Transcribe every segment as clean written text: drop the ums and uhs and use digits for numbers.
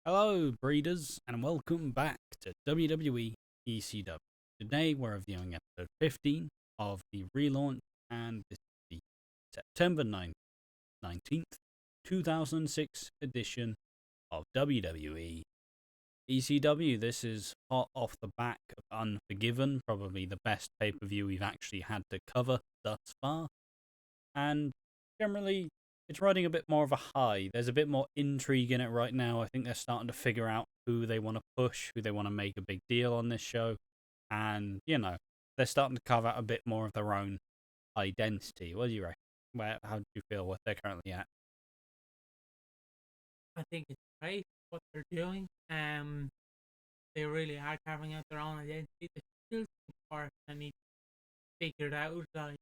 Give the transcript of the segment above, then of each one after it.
Hello, breeders, and welcome back to WWE ECW. Today we're reviewing episode 15 of the relaunch, and this is the September 19th, 2006 edition of WWE ECW. This is hot off the back of Unforgiven, probably the best pay-per-view we've actually had to cover thus far, and generally it's riding a bit more of a high. There's a bit more intrigue in it right now. I think they're starting to figure out who they want to push, who they want to make a big deal on this show. And, they're starting to carve out a bit more of their own identity. What do you reckon? How do you feel what they're currently at? I think it's great what they're doing. They really are carving out their own identity. There's still some parts I need to figure out. Like,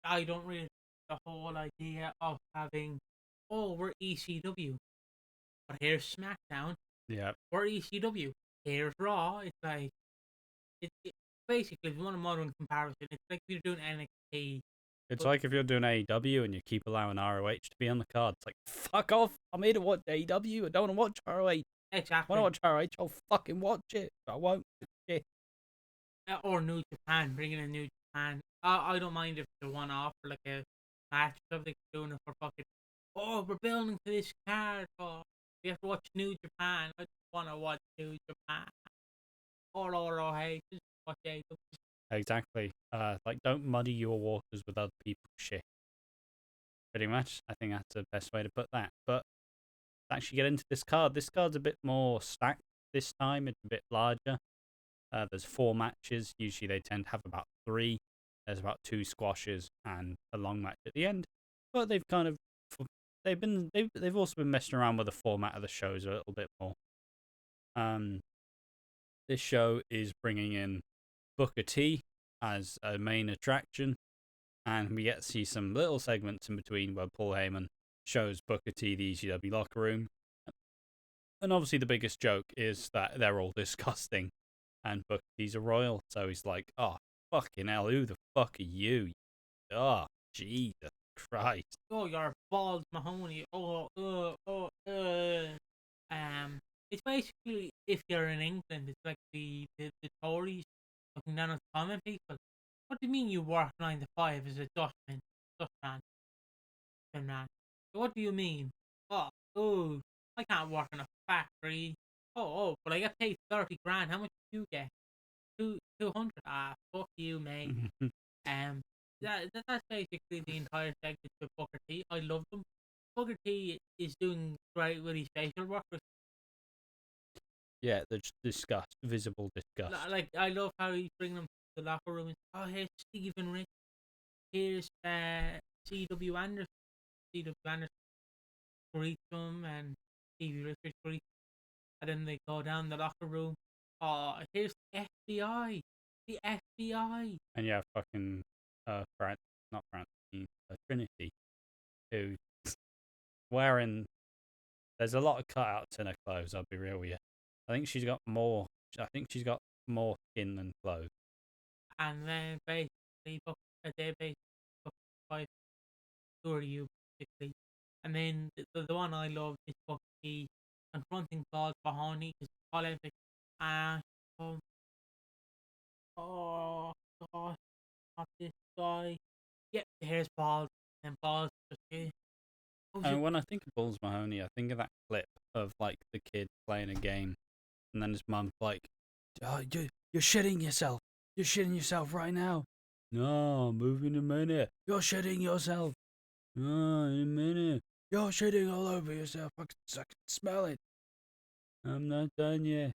I don't really the whole idea of having, oh, we're ECW, but here's SmackDown. Yeah. We're ECW. Here's Raw. It's like it basically, if you want a modern comparison, it's like if you're doing NXT. It's like if you're doing AEW and you keep allowing ROH to be on the card. It's like, fuck off. I'm here to watch AEW. I don't want to watch ROH. Exactly. I want to watch ROH. I'll fucking watch it. I won't. Shit. Or New Japan, bringing in New Japan. I don't mind if it's a one-off or like a match or something, doing it for fucking. Oh, we're building for this card. Oh, we have to watch New Japan. I just want to watch New Japan. Or hey, just watch AEW. Exactly. Like, don't muddy your waters with other people's shit. Pretty much. I think that's the best way to put that. But to actually get into this card, this card's a bit more stacked this time. It's a bit larger. There's 4 matches. Usually they tend to have about 3. There's about 2 squashes and a long match at the end. But they've kind of they've also been messing around with the format of the shows a little bit more. This show is bringing in Booker T as a main attraction, and we get to see some little segments in between where Paul Heyman shows Booker T the ECW locker room. And obviously the biggest joke is that they're all disgusting, and Booker T's a royal, so he's like, oh, fucking hell, who the fuck are you? Oh, Jesus Christ. Oh, your balls, Mahoney. It's basically, if you're in England, it's like the Tories looking down at the common people. What do you mean you work 9 to 5 as a Dutchman, man? What do you mean? Oh, I can't work in a factory. But I get paid 30 grand. How much do you get? 200. Fuck you, mate. That's basically the entire segment with Booker T. I love them. Booker T is doing great with his facial work. Yeah, the disgust, visible disgust. Like, I love how he's bringing them to the locker room. Oh, here's Stephen Rich. Here's C.W. Anderson. C.W. Anderson greets him, and Stevie Richards greets him. And then they go down the locker room. Oh, here's the FBI. The FBI. And yeah, fucking Trinity, who wearing. There's a lot of cutouts in her clothes. I'll be real with you. I think she's got more skin than clothes. And then basically, five. Who are you, basically? And then the one I love is Bucky confronting Paul Mahoney because Paul is like, oh God, not this guy. Yeah, here's Paul, and Paul's just. And when I think of Balls Mahoney, I think of that clip of like the kid playing a game, and then his mum's like, "Oh, you're shitting yourself. You're shitting yourself right now." No, move in a minute. You're shitting yourself. No, in a minute. You're shitting all over yourself. I can smell it. I'm not done yet.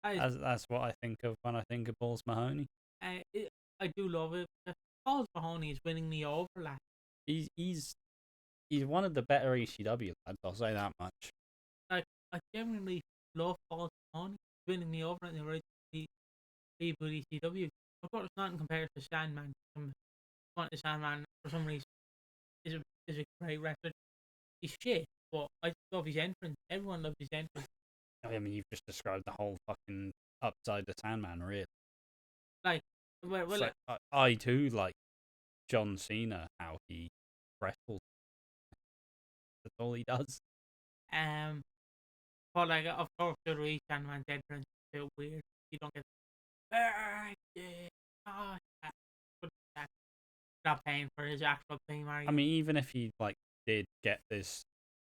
That's what I think of when I think of Balls Mahoney. I do love it. Balls Mahoney is winning me over, lad. He's one of the better ECW lads. I'll say that much. Like, I genuinely love Balls Mahoney. He's winning me over in the original reboot ECW. Of course, not in comparison to Sandman. Sandman for some reason is a great wrestler. He's shit, but I just love his entrance. Everyone loves his entrance. I mean, you've just described the whole fucking upside the Sandman, really. Like, I too like John Cena, how he wrestles. That's all he does. But like, of course, the Reach and Man's entrance is a bit weird. You don't get oh, yeah. Not paying for his actual theme, are I you? mean, even if he like did get this,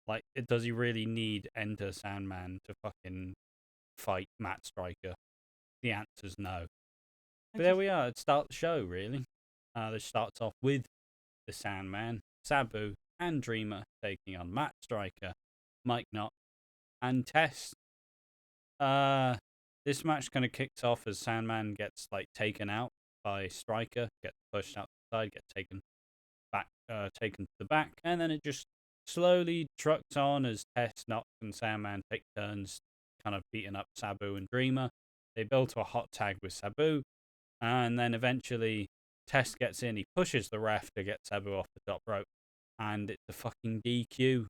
like, does he really need Enter Sandman to fucking fight Matt Striker? The answer's no. I But there just, we are. It starts the show really. This starts off with the Sandman, Sabu, and Dreamer taking on Matt Striker, Mike Knott, and Test. This match kind of kicks off as Sandman gets like taken out by Striker, gets pushed out the side, gets taken back, taken to the back, and then it just slowly trucks on as Test, Knott, and Sandman take turns, kind of beating up Sabu and Dreamer. They build to a hot tag with Sabu, and then eventually Test gets in. He pushes the ref to get Sabu off the top rope, and it's a fucking DQ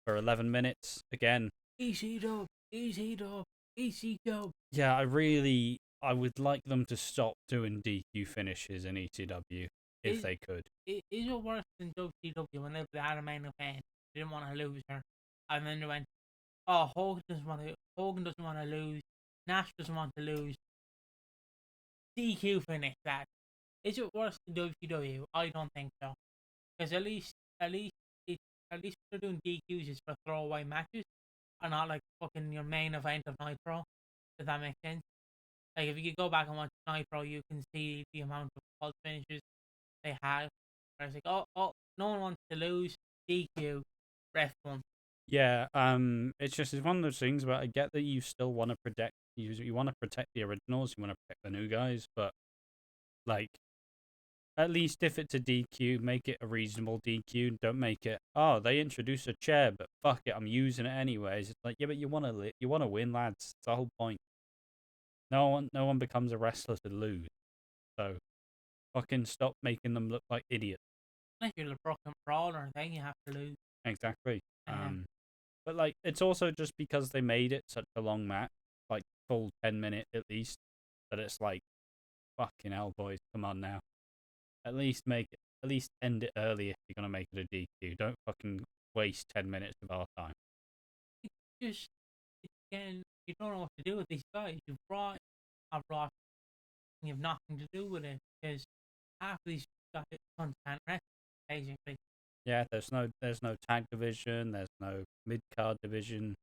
for 11 minutes again. easy dub, easy dub, easy dub. Yeah, I would like them to stop doing DQ finishes in ECW if they could. Is it worse than WCW when they had a main event? They didn't want to lose her, and then they went, "Oh, Hogan doesn't want to lose. Nash doesn't want to lose. DQ finish that." Is it worse than WCW? I don't think so. Because it, at least they're doing DQs is for throwaway matches, and not like fucking your main event of Nitro. Does that make sense? Like if you go back and watch Nitro, you can see the amount of cult finishes they have. Where it's like, no one wants to lose. DQ, ref one. Yeah, it's one of those things where I get that you still want to protect you want to protect the originals, you want to protect the new guys, but like at least if it's a DQ, make it a reasonable DQ. Don't make it, oh, they introduced a chair, but fuck it, I'm using it anyways. It's like, yeah, but you want to win, lads. It's the whole point. No one becomes a wrestler to lose. So fucking stop making them look like idiots. If you're the Brooklyn Brawler, then you have to lose. Exactly. Um, But like it's also just because they made it such a long match, like full 10 minute at least, that it's like fucking hell, boys, come on now. At least end it early if you're gonna make it a DQ. Don't fucking waste 10 minutes of our time. it's just, again, you don't know what to do with these guys. You've brought a rock, and you have nothing to do with it because half of these guys can't wrestle, basically. Yeah, there's no tag division, there's no mid card division.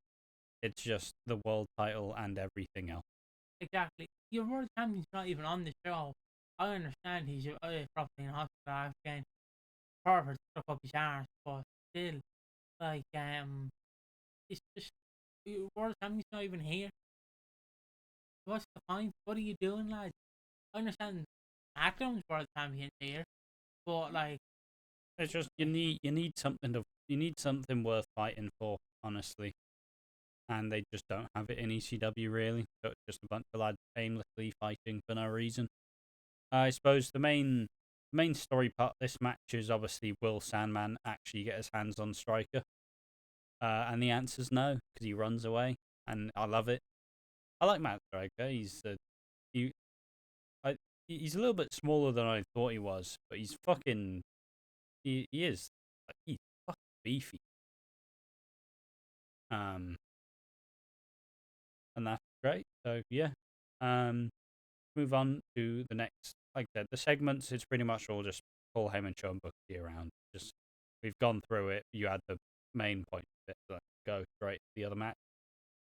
It's just the world title and everything else. Exactly. Your world champion's not even on the show. I understand he's probably in hospital again. Perfect stuck up his arse, but still, like, it's just your world champion's not even here. What's the point? What are you doing, lads? I understand SmackDown's world champion's here, but like, It's just you need something worth fighting for, honestly. And they just don't have it in ECW really. So it's just a bunch of lads aimlessly fighting for no reason. I suppose the main story part of this match is obviously, will Sandman actually get his hands on Striker? And the answer's no, because he runs away, and I love it. I like Matt Striker. He, he's a little bit smaller than I thought he was, but he's fucking he is like, he's fucking beefy. Um, and that's great. So yeah, move on to the next. Like I said, the segments, it's pretty much all just Paul Heyman show and Booker T around. Just we've gone through it. You had the main point of it. So go straight to the other match.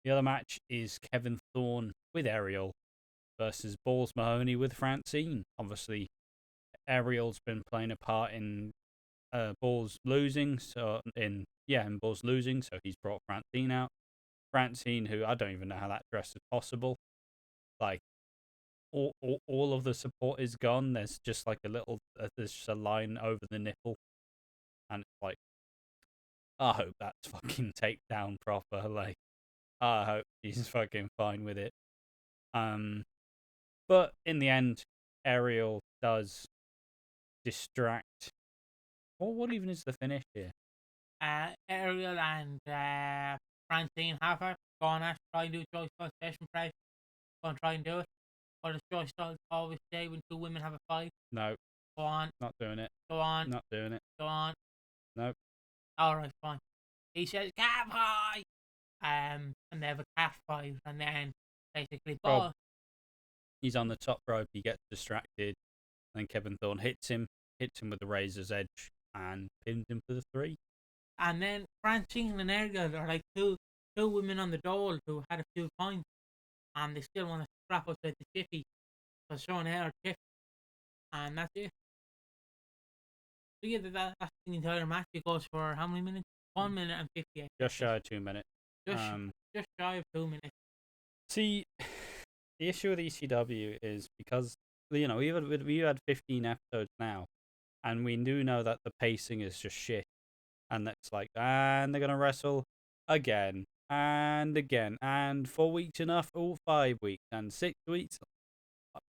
The other match is Kevin Thorne with Ariel versus Balls Mahoney with Francine. Obviously, Ariel's been playing a part in Balls losing, in Balls losing, so he's brought Francine out. Francine, who I don't even know how that dress is possible. Like all of the support is gone. There's just like there's just a line over the nipple, and it's like, I hope that's fucking taped down proper. Like, I hope she's fucking fine with it. But in the end, Ariel does distract. What even is the finish here? Ariel and Francine have her. Go on, Ash, try and do Joy Style session price. Go and try and do it. Or does Joy Style always say when two women have a fight? No, Go on. not doing it. Go on. Not doing it. Go on. No. Alright, fine. He says, "Cap high!" and they have a cat fight, and then basically, Rob, he's on the top rope. He gets distracted, and then Kevin Thorne hits him with the razor's edge, and pins him for the 3. and then Francine and Ergel are like two women on the dole who had a few points, and they still want to scrap outside the jiffy for showing her chip, and that's it. So yeah, that's the entire match. It goes for how many minutes? 1 minute and 58. Just shy of 2 minutes. Just shy of 2 minutes. See, the issue with ECW is because we've had 15 episodes now, and we do know that the pacing is just shit, and that's like, and they're gonna wrestle again and again, and 4 weeks enough, 5 weeks, and 6 weeks.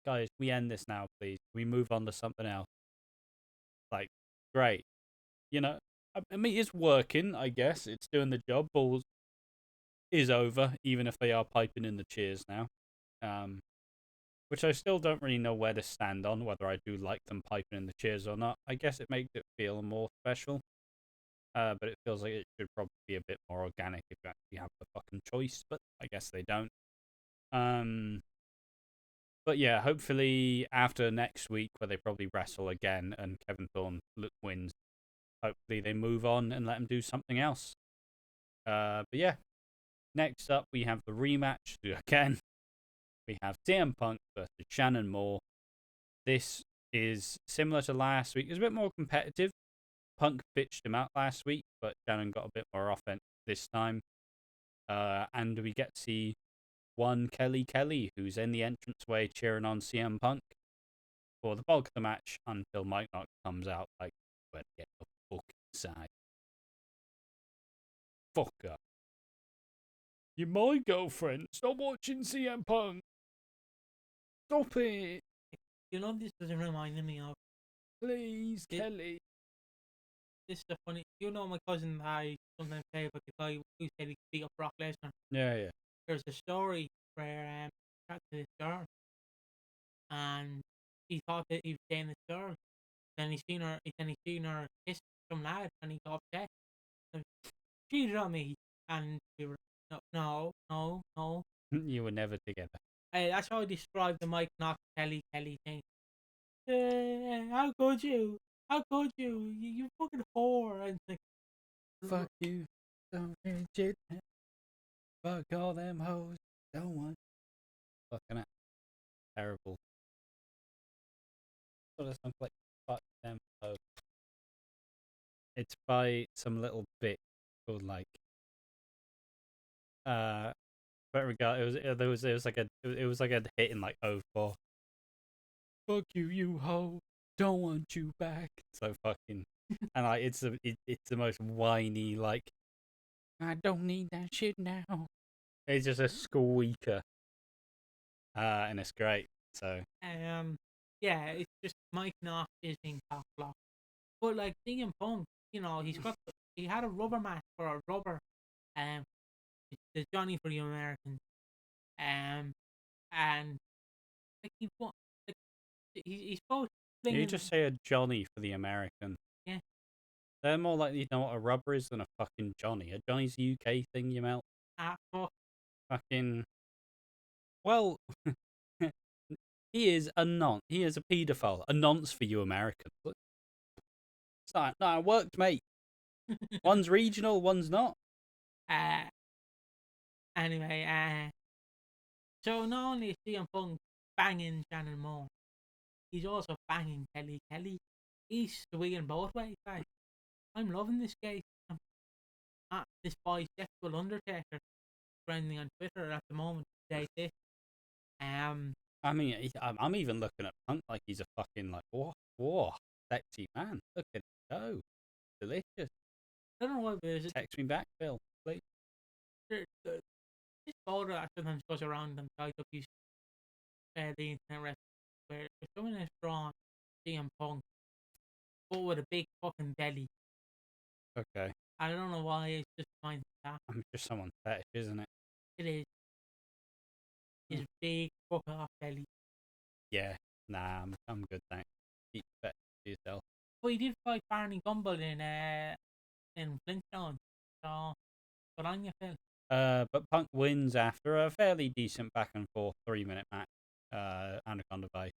Guys, we end this now, please. We move on to something else. Like, great, I mean, it's working. I guess it's doing the job. Balls is over, even if they are piping in the cheers now. Which I still don't really know where to stand on, whether I do like them piping in the cheers or not. I guess it makes it feel more special. But it feels like it should probably be a bit more organic if you actually have the fucking choice, but I guess they don't. But yeah, hopefully after next week, where they probably wrestle again and Kevin Thorne wins, hopefully they move on and let him do something else. But yeah, next up we have the rematch again. We have CM Punk versus Shannon Moore. This is similar to last week. It's a bit more competitive. Punk bitched him out last week, but Shannon got a bit more offense this time. And we get to see one Kelly, who's in the entranceway cheering on CM Punk for the bulk of the match until Mike Knox comes out like, "Well, get the fuck inside. Fuck up. You're my girlfriend. Stop watching CM Punk. Stop it. This doesn't remind me of. Please, Kelly." This is a funny. My cousin I sometimes say about the guy who said he could beat up Brock Lesnar. Yeah. There's a story where he chatted to this girl, and he thought that he was dating this girl. Then he seen her kiss some lad, and he got upset. And cheated on me, and we were no. You were never together. That's how I describe the Mike Knox Kelly thing. How could you? How could you? You fucking whore! And it's like, fuck you. Don't shit. Fuck all them hoes. Don't want. Fucking it. Terrible. Sort of sounds like fuck them hoes. It's by some little bit called like. But regard, it was like a hit in like '04. Fuck you, you hoe. Don't want you back. So fucking, and like it's the most whiny like. I don't need that shit now. It's just a squeaker. And it's great. So yeah, it's just Mike Knox is in top block. But like CM Punk, he had a rubber match for a rubber, the Johnny for the Americans, and like he won, like he's supposed to you just say a Johnny for the American. Yeah. They're more likely to know what a rubber is than a fucking Johnny. A Johnny's a UK thing, you melt. Fuck. Fucking. Well, he is a nonce. He is a paedophile. A nonce for you Americans. It's not. No, it worked, mate. One's regional, one's not. Anyway, so not only is CM Punk banging Shannon Moore, he's also banging Kelly. He's swinging both ways, guys. I'm loving this case. This bisexual Undertaker trending on Twitter at the moment. I mean, I'm even looking at Punk like he's a fucking like whoa, sexy man. Look at it go, delicious. I don't know what it is. Text me back, Phil, please. This photo that sometimes goes around on IW's the internet wrestling, where someone has drawn CM Punk, but with a big fucking belly. Okay. I don't know why it's just fine that. I'm just someone's fetish, isn't it? It is. His big fuck off belly. Yeah. Nah, I'm good, thanks. Keep fetish to yourself. But he did fight Barney Gumble in Flintstone, so good on you, Phil. But Punk wins after a fairly decent back and forth 3-minute match. Anaconda Vice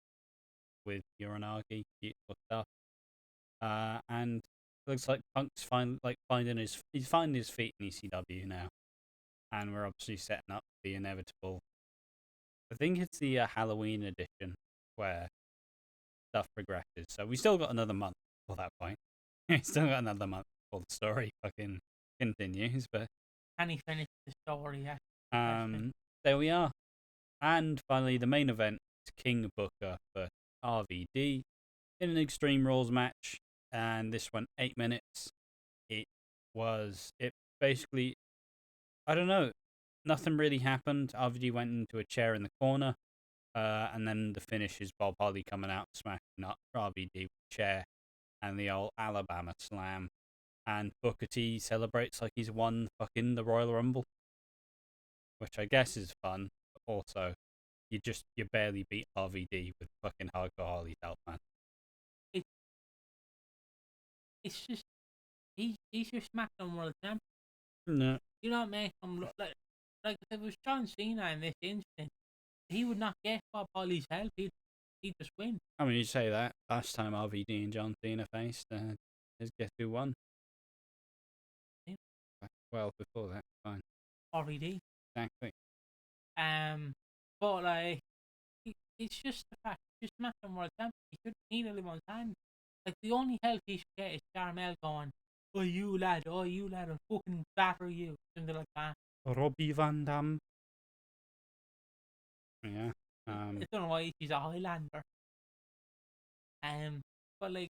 with Uranagi, beautiful stuff. And looks like Punk's finding his feet in ECW now, and we're obviously setting up the inevitable. I think it's the Halloween edition where stuff progresses. So we still got another month for that point. We still got another month before the story fucking continues. But Can he finish the story? That's the question. there we are. And finally, the main event is King Booker for RVD in an Extreme Rules match, and this went 8 minutes. It basically, I don't know, nothing really happened. RVD went into a chair in the corner, and then the finish is Bob Holly coming out, smashing up RVD with a chair, and the old Alabama slam. And Booker T celebrates like he's won fucking the Royal Rumble, which I guess is fun, but also you barely beat RVD with fucking Hardcore Holly's help, man. It, it's just he's your SmackDown World Champion. No. You don't make him look like if it was John Cena in this instance, he would not get Bob Holly's help. He'd just win. I mean, you say that. Last time RVD and John Cena faced, guess who won? Yeah. Well, before that, fine. RVD. Exactly. But like, it's just the fact he's just SmackDown World Champion. He shouldn't need anyone's hand. Like the only help he should get is Carmel going, oh you lad, I'll fucking batter you, something like that. Robbie Van Dam. Yeah. I don't know why she's a Highlander. But like,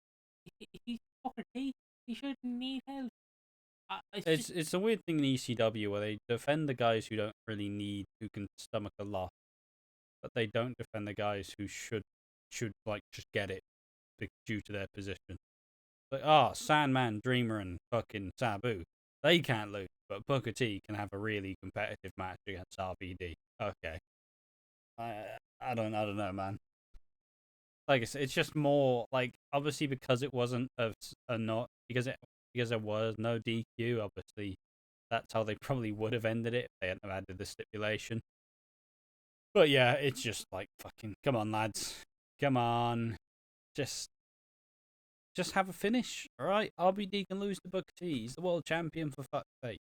he's Booker T. He shouldn't need help. It's a weird thing in ECW where they defend the guys who don't really need, who can stomach a loss, but they don't defend the guys who should like just get it due to their position. Like, Sandman, Dreamer, and fucking Sabu, they can't lose, but Booker T can have a really competitive match against RVD. Okay, I don't know, man. Like I said, it's just more like obviously because it wasn't because there was no DQ. Obviously, that's how they probably would have ended it if they hadn't have added the stipulation. But yeah, it's just like fucking come on, lads, come on, just have a finish, all right? RBD can lose to Booker T. He's the world champion for fuck's sake.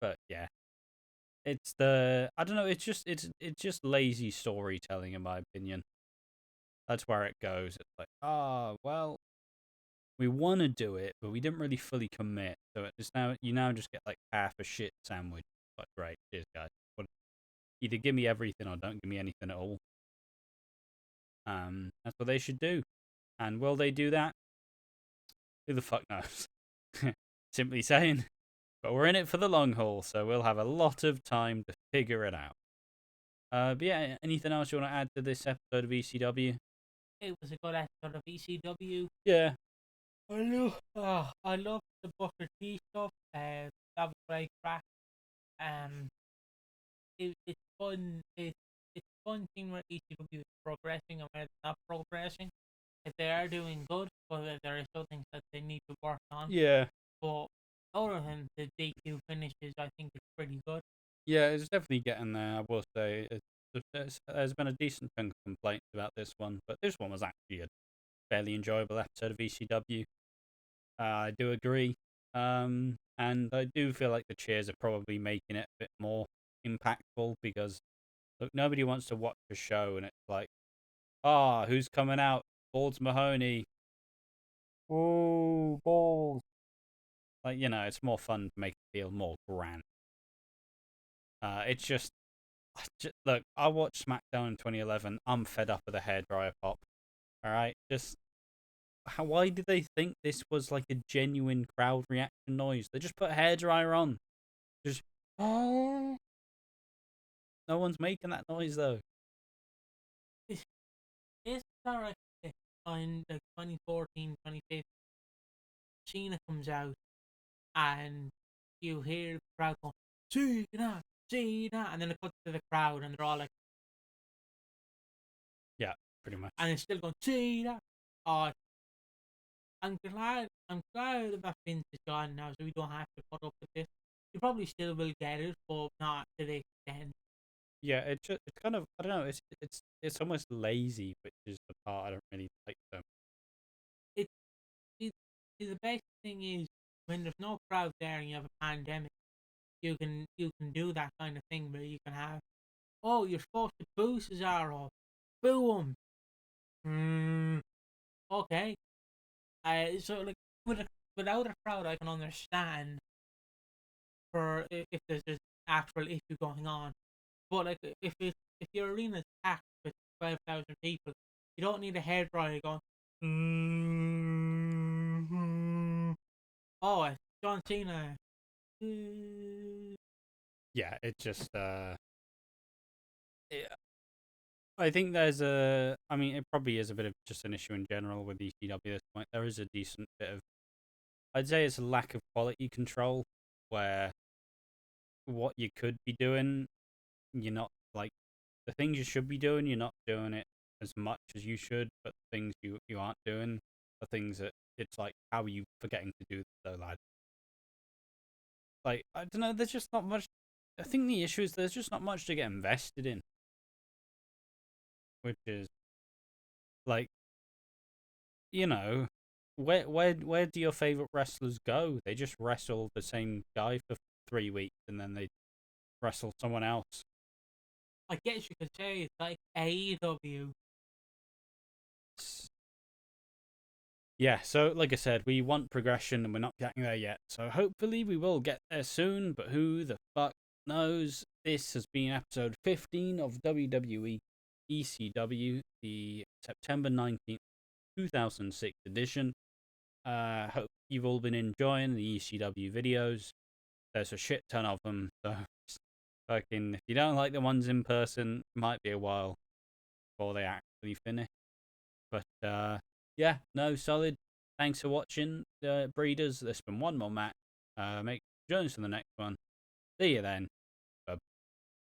But yeah, I don't know. It's just lazy storytelling in my opinion. That's where it goes. It's like, well, we want to do it, but we didn't really fully commit. So you now just get like half a shit sandwich. Like, great, cheers, guys. Either give me everything or don't give me anything at all. That's what they should do. And will they do that? Who the fuck knows? Simply saying. But we're in it for the long haul, so we'll have a lot of time to figure it out. But yeah, anything else you want to add to this episode of ECW? It was a good episode of ECW. Yeah. I love the Booker T stuff. That was great crack. It's fun. It's fun seeing where ECW is progressing and where it's not progressing. If they are doing good, but there are still things that they need to work on. Yeah. But other than the DQ finishes, I think it's pretty good. Yeah, it's definitely getting there. I will say there's been a decent chunk of complaints about this one, but this one was actually a fairly enjoyable episode of ECW. I do agree. And I do feel like the cheers are probably making it a bit more impactful because look, nobody wants to watch a show and it's like, who's coming out? Balls Mahoney. Oh, balls. Like, it's more fun to make it feel more grand. It's just look, I watched SmackDown in 2011. I'm fed up of the hairdryer pop. All right, why did they think this was like a genuine crowd reaction noise? They just put a hairdryer on. Just no one's making that noise though. It's alright. In like 2014, 2015, Cena comes out and you hear the crowd going, Cena, Cena, and then it cuts to the crowd and they're all like, yeah, pretty much. And it's still going, Cena. Oh, I'm glad that Vince is gone now, so we don't have to put up with this. You probably still will get it, but not to the extent. Yeah, it's kind of, I don't know, it's almost lazy, which is the part I don't really like them. It, it, the best thing is when there's no crowd there and you have a pandemic, you can do that kind of thing where you can have, oh, you're supposed to boo Cesaro, boo him. Okay. So like with a, without a crowd, I can understand for if there's this actual issue going on. But like if your arena's packed with 12,000 people, you don't need a hairdryer going. Oh, it's John Cena. Yeah, it just yeah, I think there's a, I mean, it probably is a bit of just an issue in general with ECW at this point. There is a decent bit of, I'd say it's a lack of quality control where what you could be doing, you're not, like, the things you should be doing, you're not doing it as much as you should, but the things you aren't doing are things that it's like, how are you forgetting to do this, though, lad? Like, I don't know, there's just not much. I think the issue is there's just not much to get invested in, which is like, you know, where do your favorite wrestlers go? They just wrestle the same guy for 3 weeks and then they wrestle someone else. I guess you could say it's like AEW. Yeah, so like I said, we want progression and we're not getting there yet. So hopefully we will get there soon, but who the fuck knows? This has been episode 15 of WWE ECW, the September 19th, 2006 edition. Hope you've all been enjoying the ECW videos. There's a shit ton of them, so fucking, if you don't like the ones in person, it might be a while before they actually finish. But yeah, no, solid. Thanks for watching, breeders. There's been one more match. Make join us for the next one. See you then.